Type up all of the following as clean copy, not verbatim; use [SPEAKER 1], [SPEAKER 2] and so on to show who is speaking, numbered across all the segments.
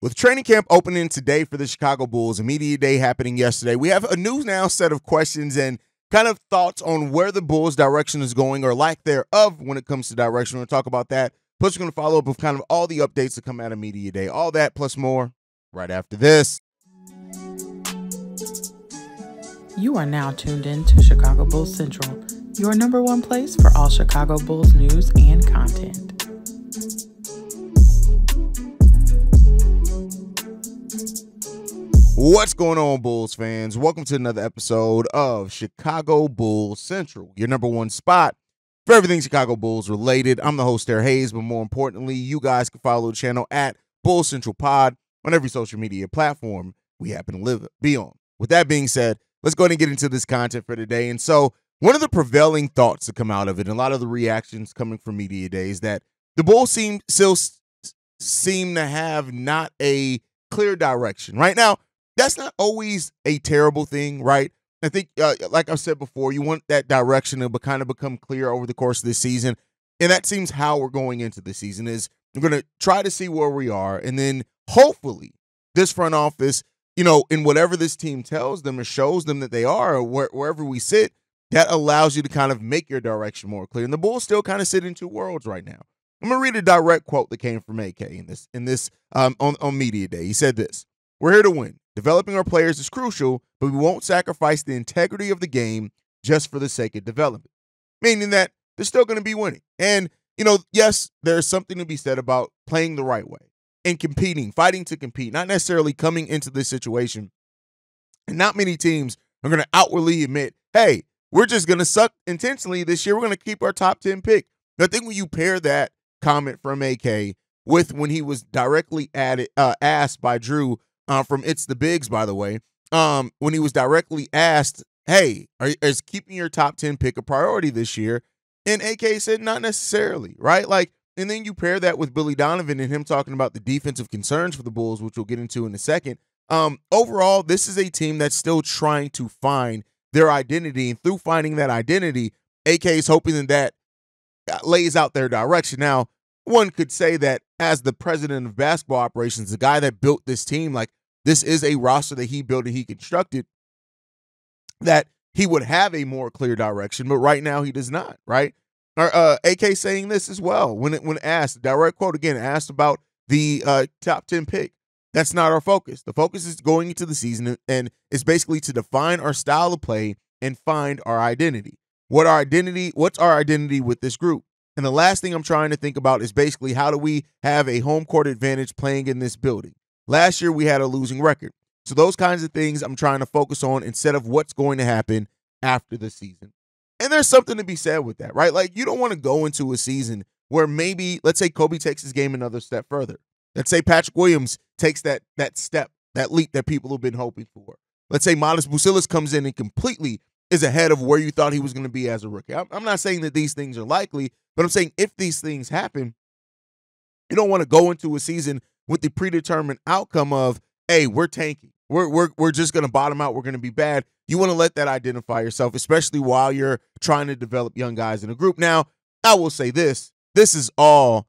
[SPEAKER 1] With training camp opening today for the Chicago Bulls and Media Day happening yesterday, we have a new now set of questions and kind of thoughts on where the Bulls' direction is going or lack thereof when it comes to direction. We're going to talk about that. Plus, we're going to follow up with kind of all the updates that come out of Media Day. All that plus more right after this.
[SPEAKER 2] You are now tuned in to Chicago Bulls Central, your number one place for all Chicago Bulls news and content.
[SPEAKER 1] What's going on, Bulls fans? Welcome to another episode of Chicago Bulls Central, your number one spot for everything Chicago Bulls related. I'm the host there, Haize, but more importantly, you guys can follow the channel at Bulls Central Pod on every social media platform we happen to be on. With that being said, let's go ahead and get into this content for today. And so one of the prevailing thoughts that come out of it, and a lot of the reactions coming from Media Day, is that the Bulls still seem to have not a clear direction. Right now, that's not always a terrible thing, right? I think, like I said before, you want that direction to kind of become clear over the course of this season. And that seems how we're going into the season is we're going to try to see where we are. And then hopefully this front office, in whatever this team tells them or shows them that they are, or wherever we sit, that allows you to kind of make your direction more clear. And the Bulls still kind of sit in two worlds right now. I'm going to read a direct quote that came from AK on Media Day. He said this: "We're here to win. Developing our players is crucial, but we won't sacrifice the integrity of the game just for the sake of development." Meaning that they're still going to be winning. And, yes, there's something to be said about playing the right way and competing, fighting to compete, not necessarily coming into this situation. And not many teams are going to outwardly admit, hey, we're just going to suck intentionally this year. We're going to keep our top 10 pick. I think when you pair that comment from AK with when he was directly asked by Drew from It's the Bigs, by the way, when he was directly asked, hey, is keeping your top 10 pick a priority this year? And AK said, not necessarily, right? And then you pair that with Billy Donovan and him talking about the defensive concerns for the Bulls, which we'll get into in a second. Overall, this is a team that's still trying to find their identity. And through finding that identity, AK is hoping that lays out their direction. Now, one could say that as the president of basketball operations, the guy that built this team, this is a roster that he built and he constructed, that he would have a more clear direction, but right now he does not, right? AK saying this as well when asked, direct quote again, asked about the top 10 pick. That's not our focus. The focus is going into the season and it's basically to define our style of play and find our identity. What's our identity with this group? And the last thing I'm trying to think about is basically how do we have a home court advantage playing in this building? Last year, we had a losing record. So those kinds of things I'm trying to focus on instead of what's going to happen after the season. And there's something to be said with that, right? You don't want to go into a season where maybe, let's say Kobe takes his game another step further. Let's say Patrick Williams takes that step, that leap that people have been hoping for. Let's say Modest Bucilis comes in and completely is ahead of where you thought he was going to be as a rookie. I'm not saying that these things are likely, but I'm saying if these things happen, you don't want to go into a season with the predetermined outcome of, hey, we're tanking. We're just going to bottom out. We're going to be bad. You want to let that identify yourself, especially while you're trying to develop young guys in a group. Now, I will say this. This is all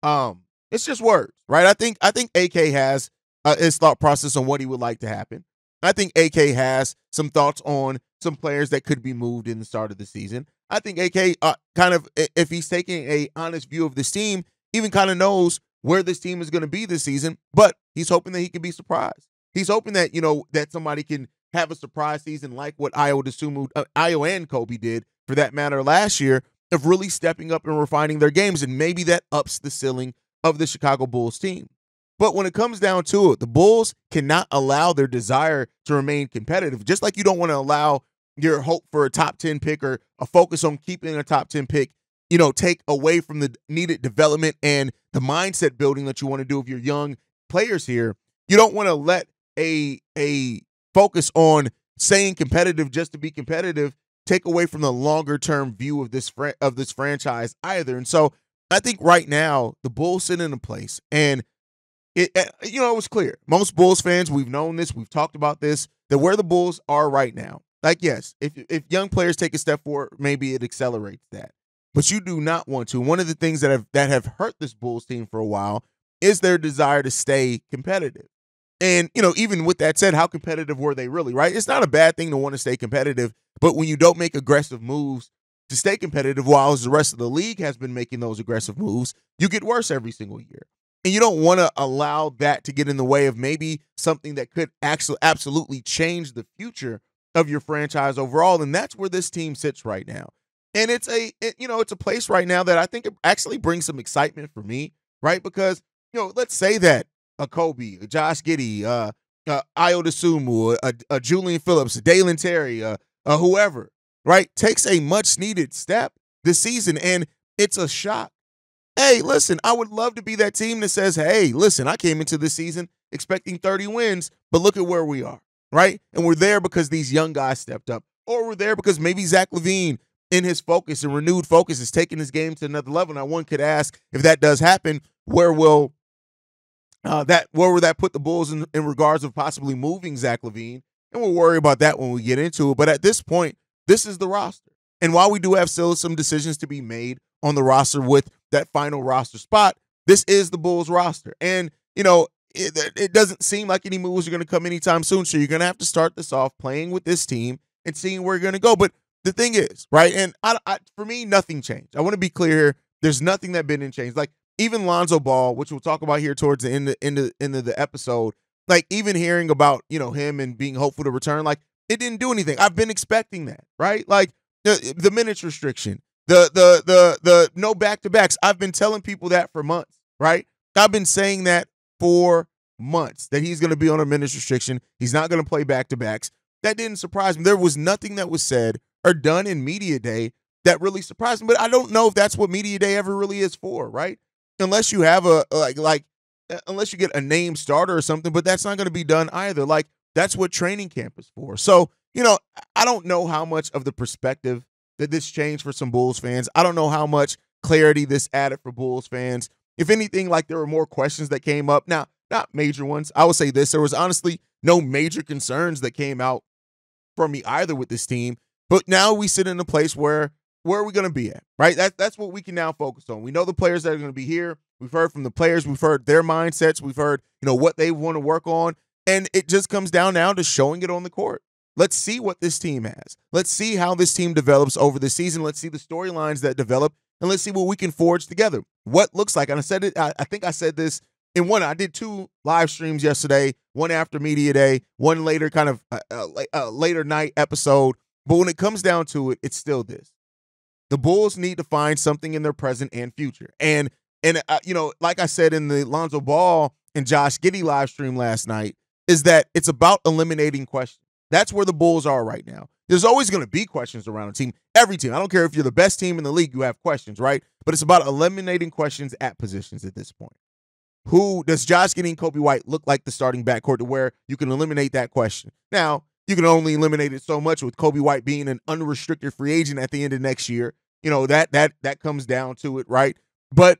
[SPEAKER 1] it's just words, right? I think AK has his thought process on what he would like to happen. I think AK has some thoughts on some players that could be moved in the start of the season. I think AK kind of, if he's taking a honest view of this team, even kind of knows where this team is going to be this season, but he's hoping that he can be surprised. He's hoping that, that somebody can have a surprise season like what Ayo and Kobe did, for that matter, last year, of really stepping up and refining their games, and maybe that ups the ceiling of the Chicago Bulls team. But when it comes down to it, the Bulls cannot allow their desire to remain competitive, just like you don't want to allow your hope for a top 10 pick or a focus on keeping a top 10 pick, take away from the needed development and the mindset building that you want to do of your young players here. You don't want to let a focus on staying competitive just to be competitive take away from the longer term view of this franchise either. And so I think right now the Bulls sit in a place, and it was clear. Most Bulls fans, we've known this, we've talked about this, that where the Bulls are right now, yes, if young players take a step forward, maybe it accelerates that. But you do not want to. One of the things that have hurt this Bulls team for a while is their desire to stay competitive. And, even with that said, how competitive were they really, right? It's not a bad thing to want to stay competitive, but when you don't make aggressive moves to stay competitive, while the rest of the league has been making those aggressive moves, you get worse every single year. And you don't want to allow that to get in the way of maybe something that could actually absolutely change the future of your franchise overall. And that's where this team sits right now. And it's a place right now that I think it actually brings some excitement for me, right? Because, let's say that a Kobe, a Josh Giddey, Ayo Dosunmu, a Julian Phillips, a Dalen Terry, whoever, right, takes a much needed step this season. And it's a shock. Hey, listen, I would love to be that team that says, hey, listen, I came into this season expecting 30 wins, but look at where we are, right? And we're there because these young guys stepped up. Or we're there because maybe Zach LaVine, in his focus and renewed focus, is taking his game to another level. Now, one could ask, if that does happen, where will that put the Bulls in regards of possibly moving Zach LaVine? And we'll worry about that when we get into it. But at this point, this is the roster. And while we do have still some decisions to be made on the roster with that final roster spot, this is the Bulls roster. And, it doesn't seem like any moves are going to come anytime soon. So you're going to have to start this off playing with this team and seeing where you're going to go. But the thing is, right, and for me, nothing changed. I want to be clear here. There's nothing that been changed. Like, even Lonzo Ball, which we'll talk about here towards the end of the episode, like, even hearing about, him and being hopeful to return, like, it didn't do anything. I've been expecting that, right? Like, the minutes restriction, the no back-to-backs. I've been telling people that for months, right? I've been saying that for months, that he's going to be on a minutes restriction. He's not going to play back-to-backs. That didn't surprise me. There was nothing that was said or done in media day that really surprised me. But I don't know if that's what media day ever really is for, right? Unless you have unless you get a name starter or something, but that's not going to be done either. Like, that's what training camp is for. So, I don't know how much of the perspective that this changed for some Bulls fans. I don't know how much clarity this added for Bulls fans. If anything, like, there were more questions that came up. Now, not major ones. I would say this. There was honestly no major concerns that came out from me either with this team. But now we sit in a place where are we going to be at, right? That's what we can now focus on. We know the players that are going to be here. We've heard from the players. We've heard their mindsets. We've heard, what they want to work on. And it just comes down now to showing it on the court. Let's see what this team has. Let's see how this team develops over the season. Let's see the storylines that develop, and let's see what we can forge together. What looks like, and I said it, I think I said this in one. I did 2 live streams yesterday, one after media day, one later, kind of later night episode. But when it comes down to it, it's still this. The Bulls need to find something in their present and future. And like I said in the Lonzo Ball and Josh Giddey live stream last night, is that it's about eliminating questions. That's where the Bulls are right now. There's always going to be questions around a team. Every team. I don't care if you're the best team in the league, you have questions, right? But it's about eliminating questions at positions at this point. Who does Josh Giddey and Kobe White look like the starting backcourt to where you can eliminate that question? Now, you can only eliminate it so much with Kobe White being an unrestricted free agent at the end of next year. That comes down to it, right? But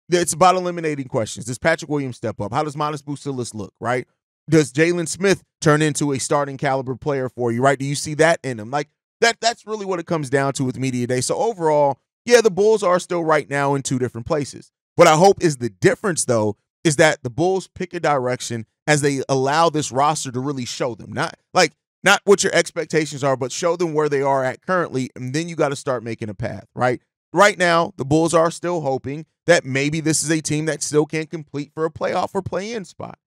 [SPEAKER 1] it's about eliminating questions. Does Patrick Williams step up? How does Manas Bucilis look, right? Does Jalen Smith turn into a starting caliber player for you, right? Do you see that in him? Like, that's really what it comes down to with media day. So overall, yeah, the Bulls are still right now in 2 different places. What I hope is the difference, though, is that the Bulls pick a direction as they allow this roster to really show them. Not what your expectations are, but show them where they are at currently, and then you got to start making a path, right? Right now, the Bulls are still hoping that maybe this is a team that still can complete for a playoff or play-in spot.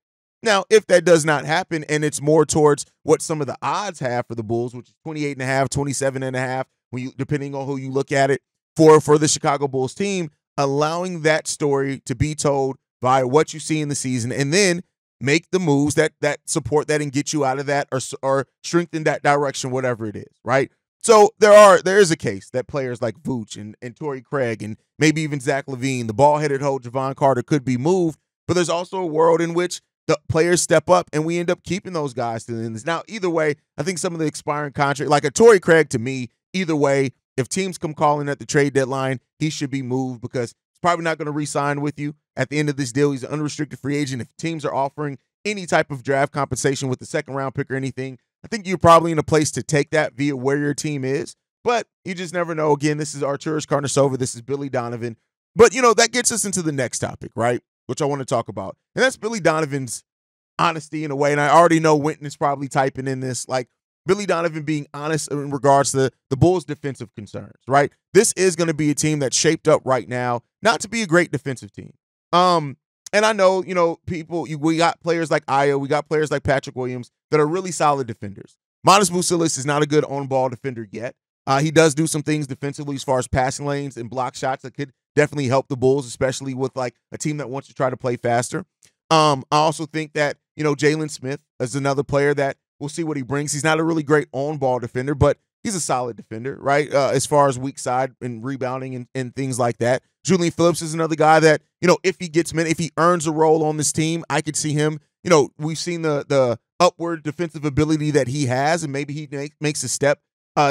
[SPEAKER 1] Now, if that does not happen and it's more towards what some of the odds have for the Bulls, which is 28.5, 27.5, depending on who you look at it, for the Chicago Bulls team, allowing that story to be told via what you see in the season, and then make the moves that support that and get you out of that or strengthen that direction, whatever it is, right? So there is a case that players like Vooch and Torrey Craig and maybe even Zach LaVine, the ball-headed hoe Javon Carter, could be moved, but there's also a world in which the players step up and we end up keeping those guys to the end. Now, either way, I think some of the expiring contract, like a Torrey Craig, to me, either way, if teams come calling at the trade deadline, he should be moved because he's probably not going to re-sign with you at the end of this deal. He's an unrestricted free agent. If teams are offering any type of draft compensation with the second-round pick or anything, I think you're probably in a place to take that via where your team is. But you just never know. Again, this is Arturas Karnisova. This is Billy Donovan. But, that gets us into the next topic, right? which I want to talk about. And that's Billy Donovan's honesty in a way. And I already know Winton is probably typing in this, like Billy Donovan being honest in regards to the Bulls' defensive concerns, right? This is going to be a team that's shaped up right now not to be a great defensive team. And I know, we got players like Aya, we got players like Patrick Williams that are really solid defenders. Monas Busilis is not a good on-ball defender yet. He does do some things defensively as far as passing lanes and block shots that could definitely help the Bulls, especially with like a team that wants to try to play faster. I also think that, Jalen Smith is another player that we'll see what he brings. He's not a really great on-ball defender, but he's a solid defender, right? As far as weak side and rebounding and things like that. Julian Phillips is another guy that, if he gets minutes, if he earns a role on this team, I could see him. We've seen the upward defensive ability that he has, and maybe he makes a step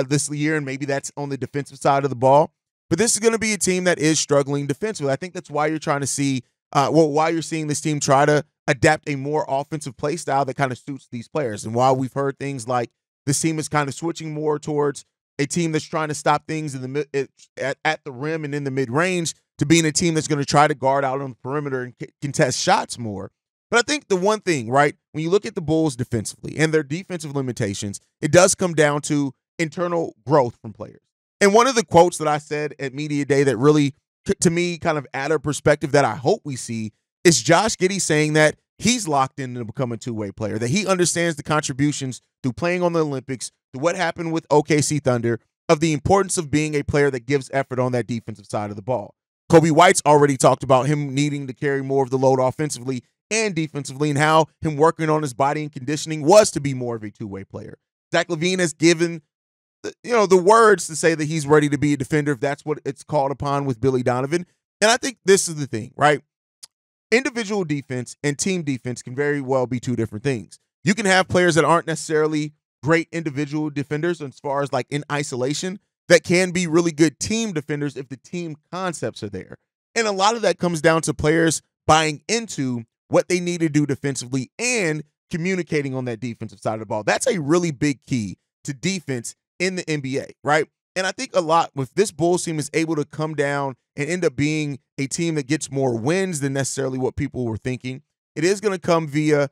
[SPEAKER 1] this year, and maybe that's on the defensive side of the ball. But this is going to be a team that is struggling defensively. I think that's why you're trying to see, why you're seeing this team try to adapt a more offensive play style that kind of suits these players. And while we've heard things like this team is kind of switching more towards a team that's trying to stop things in the at the rim and in the mid-range to being a team that's going to try to guard out on the perimeter and contest shots more. But I think the one thing, right, when you look at the Bulls defensively and their defensive limitations, it does come down to internal growth from players. And one of the quotes that I said at Media Day that really, to me, kind of added perspective that I hope we see is Josh Giddey saying that he's locked in to become a two-way player, that he understands the contributions through playing on the Olympics, to what happened with OKC Thunder, of the importance of being a player that gives effort on that defensive side of the ball. Kobe White's already talked about him needing to carry more of the load offensively and defensively, and how him working on his body and conditioning was to be more of a two-way player. Zach LaVine has given the words to say that he's ready to be a defender if that's what it's called upon with Billy Donovan. And I think this is the thing, right? Individual defense and team defense can very well be two different things. You can have players that aren't necessarily great individual defenders as far as like in isolation that can be really good team defenders if the team concepts are there. And a lot of that comes down to players buying into what they need to do defensively and communicating on that defensive side of the ball. That's a really big key to defense in the NBA, right? And I think a lot with this Bulls team is able to come down and end up being a team that gets more wins than necessarily what people were thinking. It is going to come via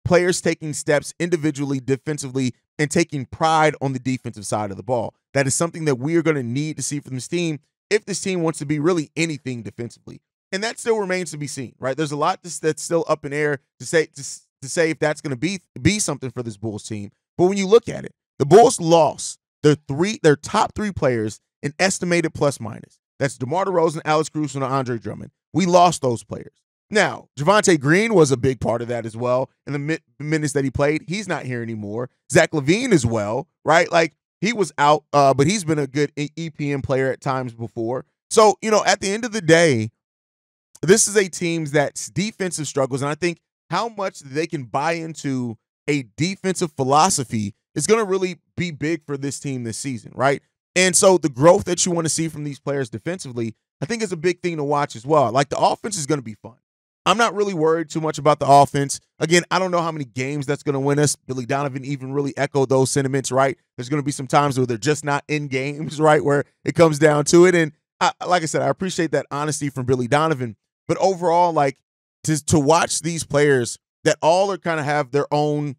[SPEAKER 1] players taking steps individually, defensively, and taking pride on the defensive side of the ball. That is something that we are going to need to see from this team if this team wants to be really anything defensively. And that still remains to be seen, right? There's a lot that's still up in air to say if that's going to be something for this Bulls team. But when you look at it, the Bulls lost their top three players in estimated plus minus. That's DeMar DeRozan, Alex Caruso, and Andre Drummond. We lost those players. Now, Javonte Green was a big part of that as well. In the minutes that he played, he's not here anymore. Zach LaVine as well, right? Like, he was out, but he's been a good EPM player at times before. So, at the end of the day, this is a team that's defensive struggles, and I think how much they can buy into a defensive philosophy is going to really be big for this team this season, right? And so the growth that you want to see from these players defensively, I think is a big thing to watch as well. Like, the offense is going to be fun. I'm not really worried too much about the offense. Again, I don't know how many games that's going to win us. Billy Donovan even really echoed those sentiments, right? There's going to be some times where they're just not in games, right, where it comes down to it. And like I said, I appreciate that honesty from Billy Donovan. But overall, like, to watch these players that all are kind of have their own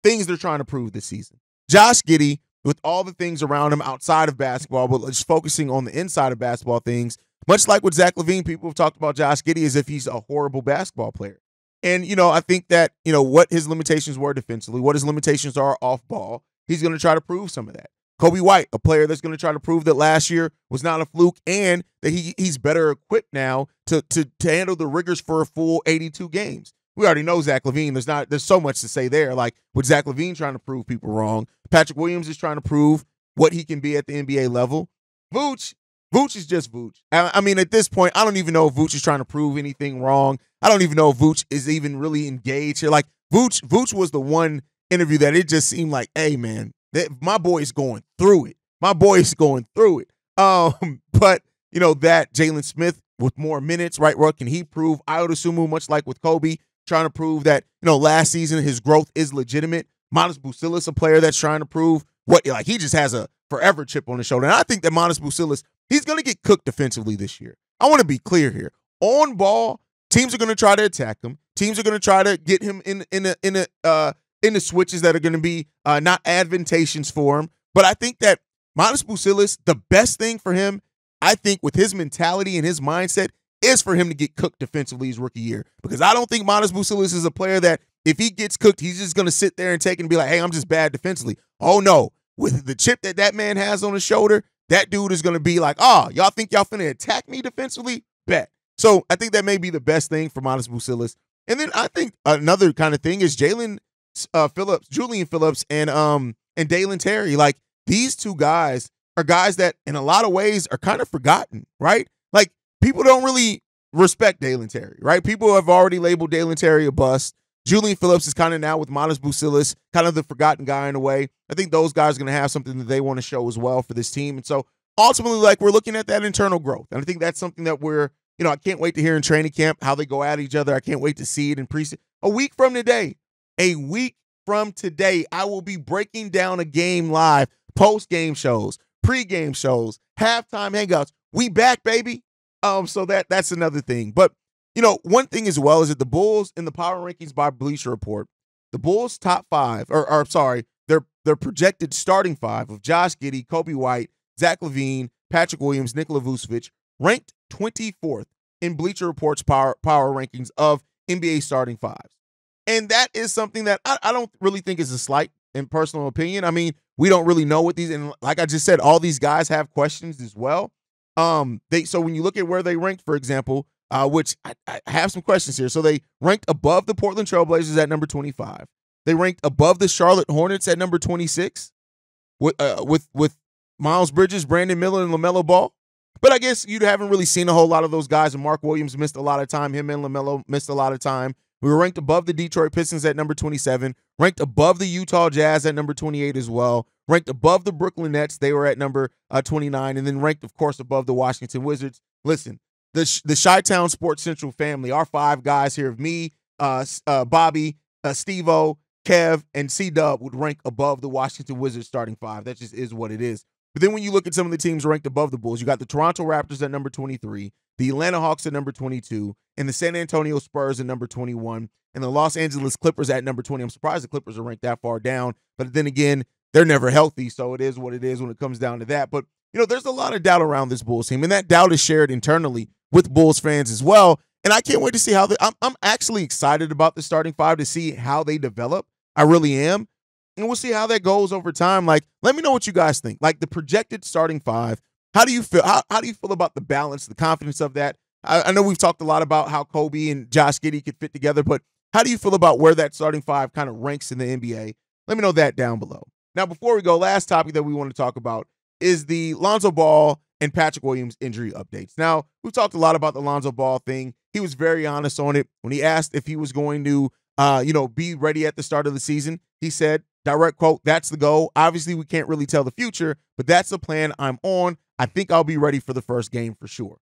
[SPEAKER 1] things they're trying to prove this season. Josh Giddey, with all the things around him outside of basketball, but just focusing on the inside of basketball things, much like with Zach LaVine, people have talked about Josh Giddey as if he's a horrible basketball player. And, I think that, what his limitations were defensively, what his limitations are off ball, he's going to try to prove some of that. Kobe White, a player that's going to try to prove that last year was not a fluke and that he's better equipped now to handle the rigors for a full 82 games. We already know Zach LaVine. There's so much to say there. Like, with Zach LaVine trying to prove people wrong, Patrick Williams is trying to prove what he can be at the NBA level. Vooch is just Vooch. I mean, at this point, I don't even know if Vooch is trying to prove anything wrong. I don't even know if Vooch is even really engaged here. Like, Vooch was the one interview that it just seemed like, hey, man, my boy is going through it. My boy is going through it. But, that Jalen Smith with more minutes, right? What can he prove? I would assume, much like with Kobe, trying to prove that, last season his growth is legitimate. Monas Busilis, a player that's trying to prove he just has a forever chip on his shoulder. And I think that Monas Busilis, he's going to get cooked defensively this year. I want to be clear here. On ball, Teams are going to try to attack him. Teams are going to try to get him in the switches that are going to be not advantageous for him. But I think that Manas Busilis, the best thing for him, I think with his mentality and his mindset, is for him to get cooked defensively his rookie year. Because I don't think Manas Busilis is a player that if he gets cooked, he's just going to sit there and take it and be like, hey, I'm just bad defensively. Oh, no. With the chip that man has on his shoulder, that dude is going to be like, oh, y'all think y'all finna attack me defensively? Bet. So I think that may be the best thing for Manas Busilis. And then I think another kind of thing is Julian Phillips, and Dalen Terry. Like, these two guys are guys that in a lot of ways are kind of forgotten, right? Like, people don't really respect Dalen Terry, right? People have already labeled Dalen Terry a bust. Julian Phillips is kind of now with Manas Busilis, kind of the forgotten guy in a way. I think those guys are going to have something that they want to show as well for this team. And so ultimately, like, we're looking at that internal growth. And I think that's something that I can't wait to hear in training camp how they go at each other. I can't wait to see it in preseason. A week from today, I will be breaking down a game live, post-game shows, pre-game shows, halftime hangouts. We back, baby. So that's another thing. But, one thing as well is that the Bulls in the power rankings by Bleacher Report, the Bulls top five, their projected starting five of Josh Giddey, Kobe White, Zach LaVine, Patrick Williams, Nikola Vucevic, ranked 24th in Bleacher Report's power rankings of NBA starting fives. And that is something that I don't really think is a slight in personal opinion. I mean, we don't really know what these, and like I just said, all these guys have questions as well. So when you look at where they ranked, for example, which I have some questions here. So they ranked above the Portland Trailblazers at number 25. They ranked above the Charlotte Hornets at number 26 with Miles Bridges, Brandon Miller, and LaMelo Ball. But I guess you haven't really seen a whole lot of those guys, and Mark Williams missed a lot of time. Him and LaMelo missed a lot of time. We were ranked above the Detroit Pistons at number 27, ranked above the Utah Jazz at number 28 as well, ranked above the Brooklyn Nets. They were at number 29, and then ranked, of course, above the Washington Wizards. Listen, the Chi-Town Sports Central family, our five guys here of me, Bobby, Steve-O, Kev, and C-Dub would rank above the Washington Wizards starting five. That just is what it is. But then when you look at some of the teams ranked above the Bulls, you got the Toronto Raptors at number 23, the Atlanta Hawks at number 22, and the San Antonio Spurs at number 21, and the Los Angeles Clippers at number 20. I'm surprised the Clippers are ranked that far down, but then again, they're never healthy, so it is what it is when it comes down to that. But, there's a lot of doubt around this Bulls team, and that doubt is shared internally with Bulls fans as well, and I can't wait to see how I'm actually excited about the starting five to see how they develop. I really am. And we'll see how that goes over time. Like, let me know what you guys think. Like, the projected starting five, how do you feel? How do you feel about the balance, the confidence of that? I know we've talked a lot about how Kobe and Josh Giddey could fit together, but how do you feel about where that starting five kind of ranks in the NBA? Let me know that down below. Now, before we go, last topic that we want to talk about is the Lonzo Ball and Patrick Williams injury updates. Now, we've talked a lot about the Lonzo Ball thing. He was very honest on it. When he asked if he was going to, be ready at the start of the season, he said, direct quote, "That's the goal. Obviously, we can't really tell the future, but that's the plan I'm on. I think I'll be ready for the first game for sure."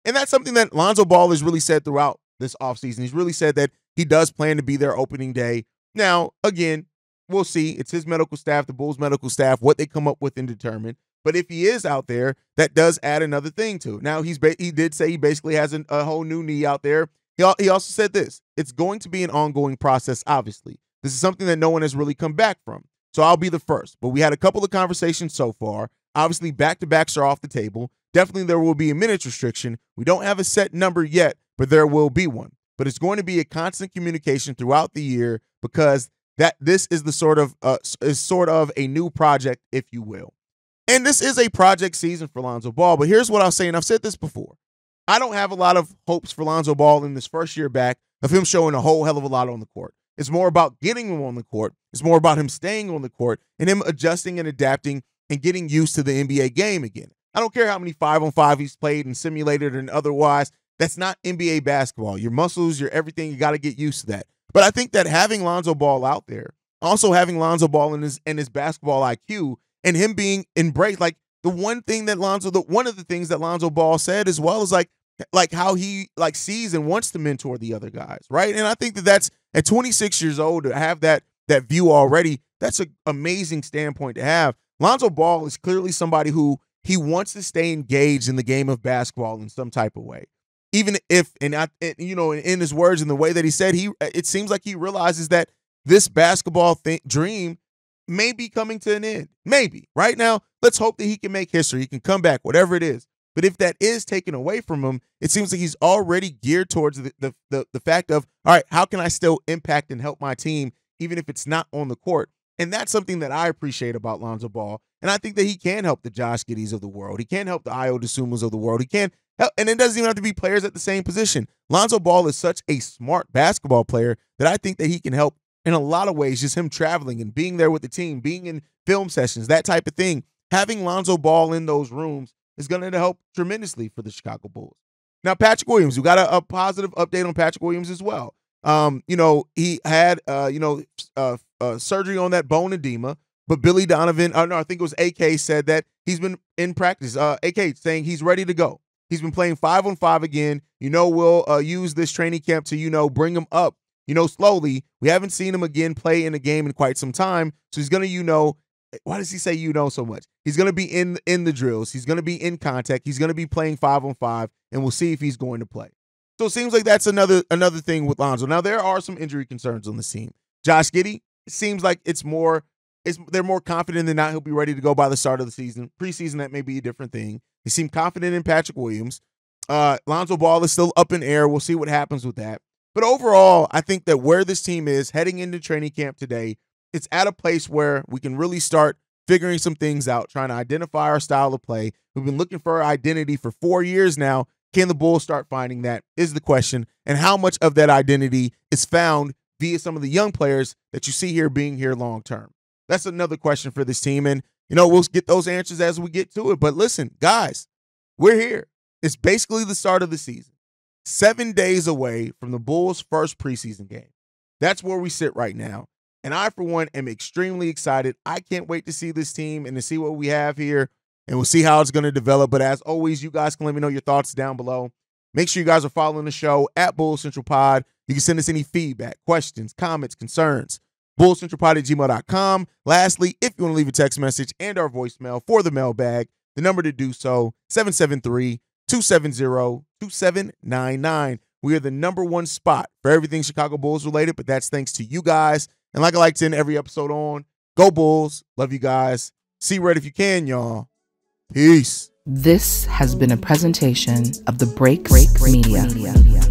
[SPEAKER 1] And that's something that Lonzo Ball has really said throughout this offseason. He's really said that he does plan to be there opening day. Now, again, we'll see. It's his medical staff, the Bulls medical staff, what they come up with and determine. But if he is out there, that does add another thing to it. Now, he did say he basically has a whole new knee out there. He also said this: it's going to be an ongoing process, obviously. This is something that no one has really come back from. So I'll be the first. But we had a couple of conversations so far. Obviously, back-to-backs are off the table. Definitely there will be a minutes restriction. We don't have a set number yet, but there will be one. But it's going to be a constant communication throughout the year because this is the sort of a new project, if you will. And this is a project season for Lonzo Ball. But here's what I'll say, and I've said this before. I don't have a lot of hopes for Lonzo Ball in this first year back of him showing a whole hell of a lot on the court. It's more about getting him on the court. It's more about him staying on the court and him adjusting and adapting and getting used to the NBA game again. I don't care how many 5-on-5 he's played and simulated and otherwise. That's not NBA basketball. Your muscles, your everything, you got to get used to that. But I think that having Lonzo Ball out there, also having Lonzo Ball in his basketball IQ and him being embraced, like one of the things that Lonzo Ball said as well is like how he sees and wants to mentor the other guys, right? And I think that's at 26 years old to have that view already. That's an amazing standpoint to have. Lonzo Ball is clearly somebody who he wants to stay engaged in the game of basketball in some type of way. even if, in his words and the way that he said, it seems like he realizes that this basketball dream may be coming to an end. Maybe. Right now, let's hope that he can make history. He can come back, whatever it is. But if that is taken away from him, it seems like he's already geared towards the fact of, all right, how can I still impact and help my team, even if it's not on the court? And that's something that I appreciate about Lonzo Ball. And I think that he can help the Josh Giddeys of the world. He can help the Ayo Dosumbas of the world. He can help, and it doesn't even have to be players at the same position. Lonzo Ball is such a smart basketball player that I think that he can help in a lot of ways, just him traveling and being there with the team, being in film sessions, that type of thing. Having Lonzo Ball in those rooms is going to help tremendously for the Chicago Bulls. Now, Patrick Williams, we got a positive update on Patrick Williams as well. He had, surgery on that bone edema, but Billy Donovan, I think it was AK, said that he's been in practice. AK saying he's ready to go. He's been playing 5-on-5 again. We'll use this training camp to, bring him up, slowly. We haven't seen him again play in a game in quite some time. So he's going to, why does he say so much? He's going to be in the drills. He's going to be in contact. He's going to be playing 5-on-5, and we'll see if he's going to play. So it seems like that's another thing with Lonzo. Now, there are some injury concerns on the team. Josh Giddey, it seems like they're more confident than not he'll be ready to go by the start of the season. Preseason, that may be a different thing. They seem confident in Patrick Williams. Lonzo Ball is still up in air. We'll see what happens with that. But overall, I think that where this team is heading into training camp today, it's at a place where we can really start figuring some things out, trying to identify our style of play. We've been looking for our identity for 4 years now. Can the Bulls start finding that is the question, and how much of that identity is found via some of the young players that you see here being here long term? That's another question for this team, and we'll get those answers as we get to it. But listen, guys, we're here. It's basically the start of the season. 7 days away from the Bulls' first preseason game. That's where we sit right now. And I, for one, am extremely excited. I can't wait to see this team and to see what we have here, and we'll see how it's going to develop. But as always, you guys can let me know your thoughts down below. Make sure you guys are following the show at Bulls Central Pod. You can send us any feedback, questions, comments, concerns. BullsCentralPod@gmail.com. Lastly, if you want to leave a text message and our voicemail for the mailbag, the number to do so, 773-270-2799. We are the #1 spot for everything Chicago Bulls related, but that's thanks to you guys. And like I like to end every episode on, go Bulls. Love you guys. See red if you can, y'all. Peace.
[SPEAKER 2] This has been a presentation of the Break Media.